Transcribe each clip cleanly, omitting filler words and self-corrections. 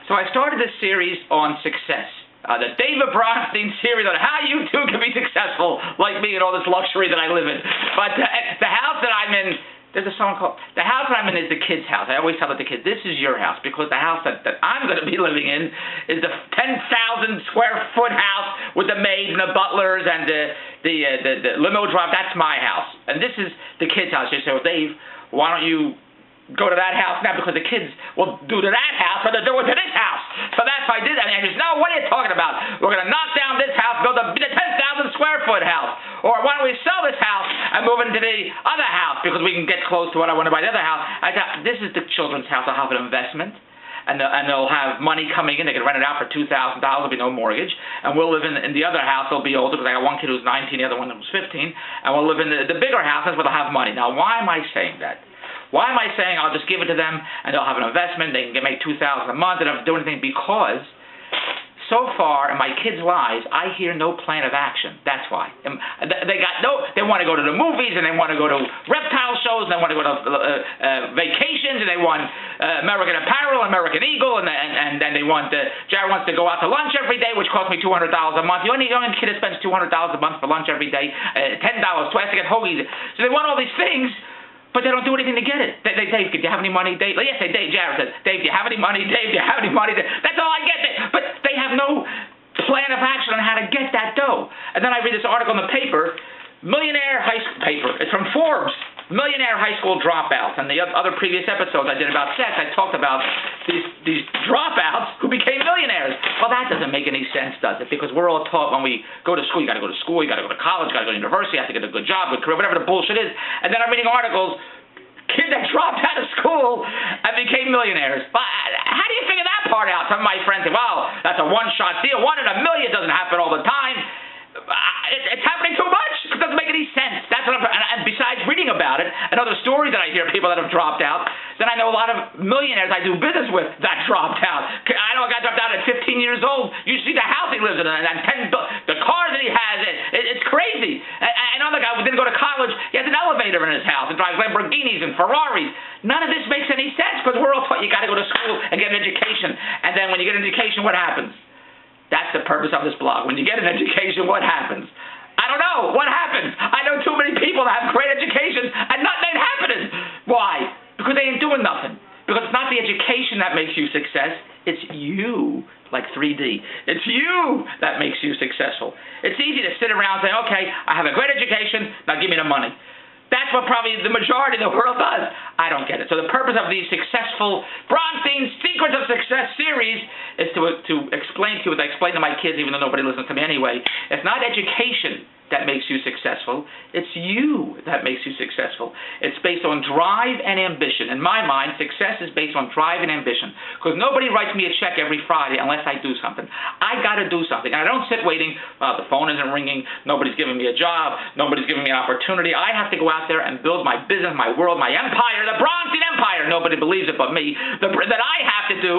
So I started this series on success. The David Bronstein series on how you too can be successful like me and all this luxury that I live in. But the house that I'm in, there's a song called, the house that I'm in is the kids' house. I always tell the kids, this is your house, because the house that I'm going to be living in is the 10,000 square foot house with the maids and the butlers and the limo drive. That's my house. And this is the kids' house. You say, well, Dave, why don't you go to that house now, because the kids will do to that house what they're doing to this house. So that's why I did that. And he says, no, what are you talking about? We're going to knock down this house, build the 10,000 square foot house. Or why don't we sell this house and move into the other house, because we can get close to what I want to buy the other house. I thought, this is the children's house. I'll have an investment. And they'll have money coming in. They can rent it out for $2,000. There'll be no mortgage. And we'll live in the other house. They'll be older, because I got one kid who's 19, the other one who's 15. And we'll live in the bigger houses where they'll have money. Now, why am I saying that? Why am I saying I'll just give it to them and they'll have an investment, they can make $2,000 a month, and I don't do anything? Because so far in my kids' lives, I hear no plan of action. That's why. They want to go to the movies, and they want to go to reptile shows, and they want to go to vacations, and they want American Apparel, American Eagle, and then they want Jared wants to go out to lunch every day, which costs me $200 a month. The only kid that spends $200 a month for lunch every day, $10 twice to get hoagies. So they want all these things, but they don't do anything to get it. Dave, do you have any money? Dave, yes, Dave. Jared says, Dave, do you have any money? Dave, do you have any money? That's all I get. But they have no plan of action on how to get that dough. And then I read this article in the paper, millionaire high school paper. It's from Forbes. Millionaire high school dropouts. And the other previous episodes I did about sex, I talked about these dropouts who became millionaires. Well, that doesn't make any sense, does it? Because we're all taught when we go to school, you got to go to school, you got to go to college, you got to go to university, you have to get a good job, good career, whatever the bullshit is. And then I'm reading articles, kids that dropped out of school and became millionaires. But how do you figure that part out? Some of my friends say, well, that's a one-shot deal. 1 in a million doesn't happen all the time. It's happening too much. It doesn't make any sense. That's what and besides reading about it and other stories that I hear, people that have dropped out, then I know a lot of millionaires I do business with that dropped out. I know a guy dropped out at 15 years old. You see the house he lives in and the cars that he has. It's crazy. Another guy who didn't go to college, he has an elevator in his house and drives Lamborghinis and Ferraris. None of this makes any sense, because we're all taught you got to go to school and get an education. And then when you get an education, what happens? That's the purpose of this blog. When you get an education, what happens? I don't know. What happens? I know too many people that have great educations and nothing ain't happening. Why? Because they ain't doing nothing. Because it's not the education that makes you success. It's you, like 3D. It's you that makes you successful. It's easy to sit around and say, okay, I have a great education, now give me the money. That's what probably the majority of the world does. I don't get it. So the purpose of the successful Bronstein Secrets of Success series is to explain to you, as I explain to my kids, even though nobody listens to me anyway, it's not education that makes you successful. It's you that makes you successful. It's based on drive and ambition. In my mind, success is based on drive and ambition, because nobody writes me a check every Friday unless I do something. I got to do something. And I don't sit waiting, the phone isn't ringing, nobody's giving me a job, nobody's giving me an opportunity. I have to go out there and build my business, my world, my empire, the Bronstein Empire. Nobody believes it but me. That I have to do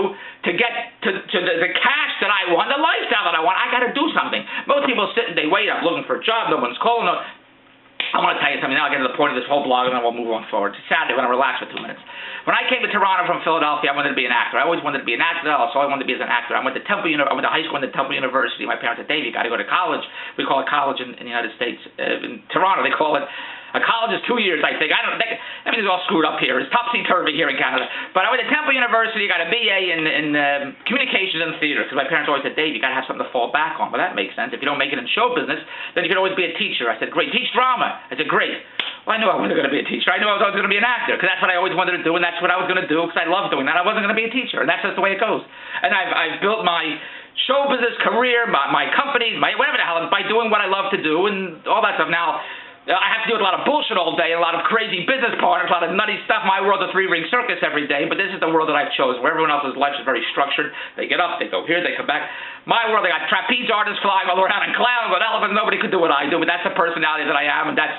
to get to the cash that I want, the lifestyle that I want. I got to do something. Most people sit and they wait up looking for a job. No one's calling. I want to tell you something. Now I'll get to the point of this whole blog, and then we'll move on forward. Saturday, when I relax for 2 minutes. When I came to Toronto from Philadelphia, I wanted to be an actor. I always wanted to be an actor. That's all I wanted to be as an actor. I went to high school, went to Temple University. My parents said, Dave, you got to go to college. We call it college in the United States. In Toronto, they call it a college is 2 years, I think. Everything's all screwed up here. It's topsy-turvy here in Canada. But I went to Temple University, got a BA in communications and theater, because my parents always said, Dave, you got to have something to fall back on. Well, that makes sense. If you don't make it in show business, then you can always be a teacher. I said, great. Teach drama. I said, great. Well, I knew I wasn't going to be a teacher. I knew I was always going to be an actor, because that's what I always wanted to do, and that's what I was going to do, because I love doing that. I wasn't going to be a teacher, and that's just the way it goes. And I've built my show business career, my company, whatever the hell, by doing what I love to do and all that stuff. Now, I have to deal with a lot of bullshit all day, a lot of crazy business partners, a lot of nutty stuff. My world's a three-ring circus every day, but this is the world that I've chosen, where everyone else's life is very structured. They get up, they go here, they come back. My world, they got trapeze artists flying all around and clowns and elephants. Nobody could do what I do, but that's the personality that I am, and that's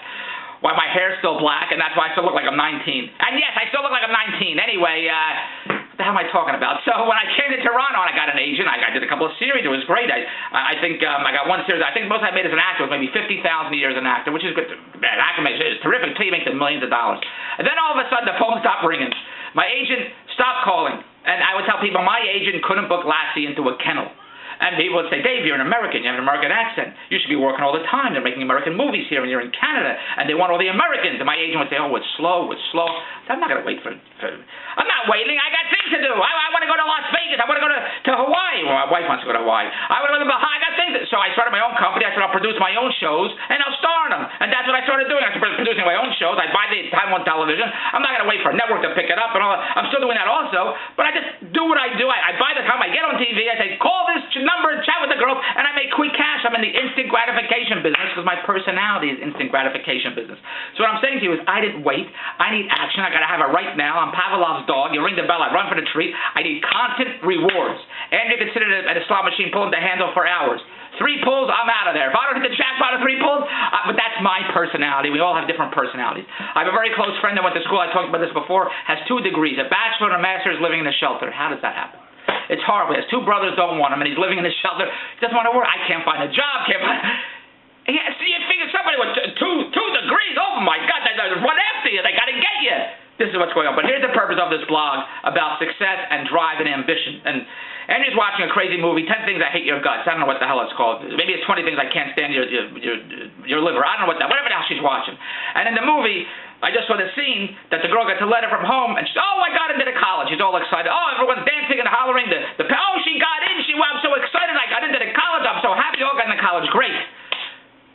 why my hair's still black, and that's why I still look like I'm 19. And yes, I still look like I'm 19. Anyway, what the hell am I talking about? So when I came to Toronto and I got an agent, I did a couple of series. It was great. I think I got one series. I think most I made as an actor was maybe $50,000 a year as an actor, which is good. Actor makes it's terrific until you make the millions of dollars. And then all of a sudden the phone stopped ringing. My agent stopped calling. And I would tell people my agent couldn't book Lassie into a kennel. And people would say, Dave, you're an American. You have an American accent. You should be working all the time. They're making American movies here, and you're in Canada, and they want all the Americans. And my agent would say, oh, it's slow, it's slow. So I'm not going to wait for I'm not waiting. I got things to do. I want to go to Las Vegas. I want to go to Hawaii. Well, my wife wants to go to Hawaii. I want to go to Bahamas. I got things to do. So I started my own company. I said, I'll produce my own shows, and I'll star in them. And that's what I started doing. I started producing my own shows. I buy the Time on television. I'm not going to wait for a network to pick it up and all that. I'm still doing that also, but I just do what I do. I buy the time. I get on TV. I say, call this number and chat with the girl, and I make quick cash. I'm in the instant gratification business because my personality is instant gratification business. So what I'm saying to you is I didn't wait. I need action. I got to have it right now. I'm Pavlov's dog. You ring the bell, I run for the treat. I need constant rewards. And you can sit at a slot machine pulling the handle for hours. 3 pulls, I'm out of there. If I don't hit the jackpot of 3 pulls, but that's my personality. We all have different personalities. I have a very close friend that went to school, I talked about this before, has 2 degrees, a bachelor and a master's, living in a shelter. How does that happen? It's horrible. His 2 brothers don't want him, and he's living in a shelter. He doesn't want to work. I can't find a job. Yeah, so you figure somebody with 2 degrees, oh my God, there's one after you. They got to get you. This is what's going on. But here's the purpose of this blog about success and drive and ambition. And Andrew's watching a crazy movie, 10 Things I Hate Your Guts. I don't know what the hell it's called. Maybe it's 20 Things I Can't Stand Your Liver. I don't know whatever the hell she's watching. And in the movie, I just saw the scene that the girl gets a letter from home, and she's, oh, I got into the college. She's all excited. Oh, everyone's dancing and hollering. Oh, she got in. I'm so excited. I got into the college. I'm so happy. Oh, got into college. Great.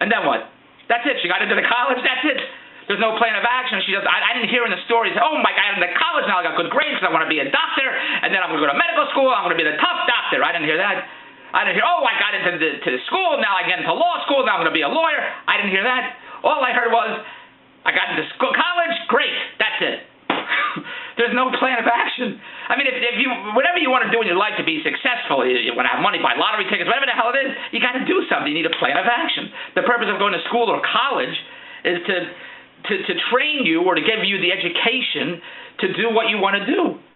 And then what? That's it. She got into the college. That's it. There's no plan of action. She does. I didn't hear in the stories, oh my God, I got into college, now I got good grades because I want to be a doctor, and then I'm going to go to medical school, I'm going to be the tough doctor. I didn't hear that. I didn't hear, oh, I got into the school, now I get into law school, now I'm going to be a lawyer. I didn't hear that. All I heard was, I got into college, great, that's it. There's no plan of action. I mean, if you, whatever you want to do in your life to be successful, you want to have money, buy lottery tickets, whatever the hell it is, you got to do something. You need a plan of action. The purpose of going to school or college is to train you or to give you the education to do what you want to do.